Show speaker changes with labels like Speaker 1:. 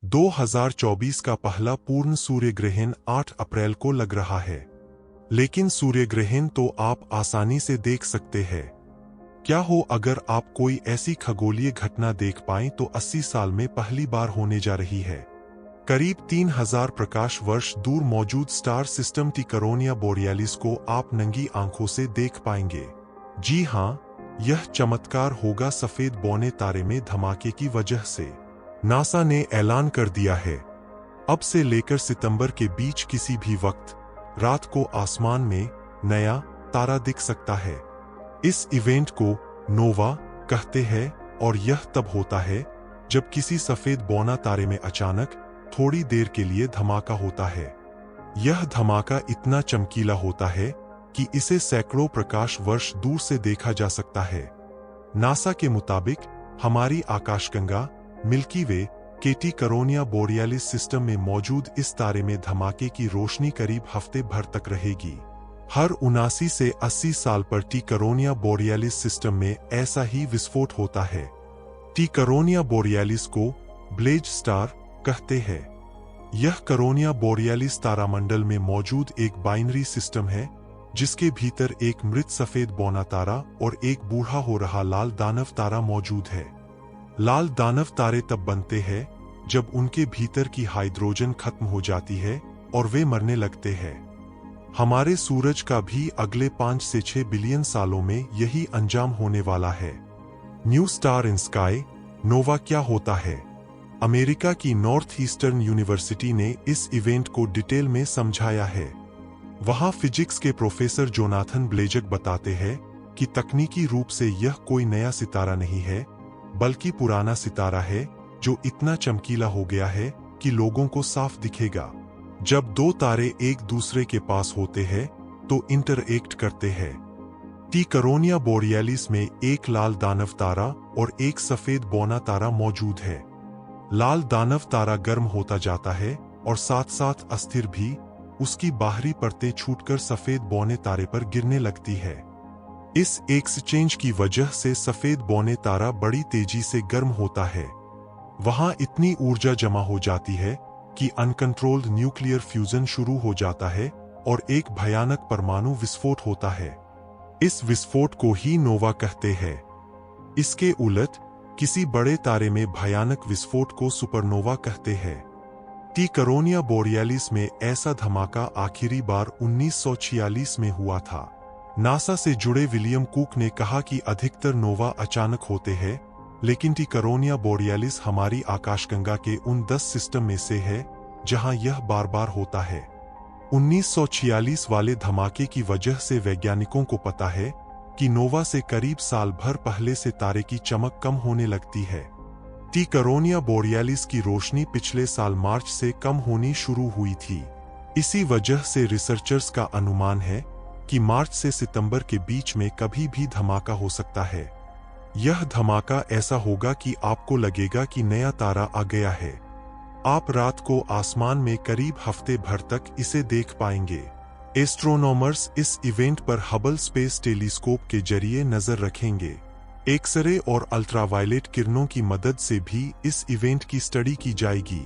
Speaker 1: 2024 का पहला पूर्ण सूर्य ग्रहण 8 अप्रैल को लग रहा है। लेकिन सूर्य ग्रहण तो आप आसानी से देख सकते हैं। क्या हो अगर आप कोई ऐसी खगोलीय घटना देख पाएं तो 80 साल में पहली बार होने जा रही है। करीब 3000 प्रकाश वर्ष दूर मौजूद स्टार सिस्टम टिकरोनिया बोरियालिस को आप नंगी आंखों से देख पाएंगे। जी हाँ, यह चमत्कार होगा सफेद बौने तारे में धमाके की वजह से। नासा ने ऐलान कर दिया है, अब से लेकर सितंबर के बीच किसी भी वक्त रात को आसमान में नया तारा दिख सकता है। इस इवेंट को नोवा कहते हैं और यह तब होता है जब किसी सफेद बौना तारे में अचानक थोड़ी देर के लिए धमाका होता है। यह धमाका इतना चमकीला होता है कि इसे सैकड़ों प्रकाश वर्ष दूर से देखा जा सकता है। नासा के मुताबिक हमारी आकाशगंगा मिल्की वे केटी करोनिया बोरियालिस सिस्टम में मौजूद इस तारे में धमाके की रोशनी करीब हफ्ते भर तक रहेगी। हर 79 से 80 साल पर टी करोनिया बोरियालिस सिस्टम में ऐसा ही विस्फोट होता है। टी करोनिया बोरियालिस को ब्लेज स्टार कहते हैं। यह करोनिया बोरियालिस तारामंडल में मौजूद एक बाइनरी सिस्टम है जिसके भीतर एक मृत सफेद बौना तारा और एक बूढ़ा हो रहा लाल दानव तारा मौजूद है। लाल दानव तारे तब बनते हैं जब उनके भीतर की हाइड्रोजन खत्म हो जाती है और वे मरने लगते हैं। हमारे सूरज का भी अगले 5 से 6 बिलियन सालों में यही अंजाम होने वाला है। न्यू स्टार इन स्काई नोवा क्या होता है? अमेरिका की नॉर्थ ईस्टर्न यूनिवर्सिटी ने इस इवेंट को डिटेल में समझाया है। वहां फिजिक्स के प्रोफेसर जोनाथन ब्लेजक बताते हैं कि तकनीकी रूप से यह कोई नया सितारा नहीं है, बल्कि पुराना सितारा है जो इतना चमकीला हो गया है कि लोगों को साफ दिखेगा। जब दो तारे एक दूसरे के पास होते हैं तो इंटरएक्ट करते हैं। टी करोनिया बोरियालिस में एक लाल दानव तारा और एक सफेद बौना तारा मौजूद है। लाल दानव तारा गर्म होता जाता है और साथ साथ अस्थिर भी। उसकी बाहरी परतें छूटकर सफेद बौने तारे पर गिरने लगती है। इस एक्सचेंज की वजह से सफेद बौने तारा बड़ी तेजी से गर्म होता है। वहां इतनी ऊर्जा जमा हो जाती है कि अनकंट्रोल्ड न्यूक्लियर फ्यूजन शुरू हो जाता है और एक भयानक परमाणु विस्फोट होता है। इस विस्फोट को ही नोवा कहते हैं। इसके उलट किसी बड़े तारे में भयानक विस्फोट को सुपरनोवा कहते हैं। टी करोनिया बोरियालिस में ऐसा धमाका आखिरी बार 1946 में हुआ था। नासा से जुड़े विलियम कुक ने कहा कि अधिकतर नोवा अचानक होते हैं, लेकिन टी करोनिया बोरियालिस हमारी आकाशगंगा के उन 10 सिस्टम में से है जहां यह बार बार होता है। 1946 वाले धमाके की वजह से वैज्ञानिकों को पता है कि नोवा से करीब साल भर पहले से तारे की चमक कम होने लगती है। टी करोनिया बोरियालिस की रोशनी पिछले साल मार्च से कम होनी शुरू हुई थी। इसी वजह से रिसर्चर्स का अनुमान है कि मार्च से सितंबर के बीच में कभी भी धमाका हो सकता है। यह धमाका ऐसा होगा कि आपको लगेगा कि नया तारा आ गया है। आप रात को आसमान में करीब हफ्ते भर तक इसे देख पाएंगे। एस्ट्रोनॉमर्स इस इवेंट पर हबल स्पेस टेलीस्कोप के जरिए नजर रखेंगे। एक्सरे और अल्ट्रावायलेट किरणों की मदद से भी इस इवेंट की स्टडी की जाएगी।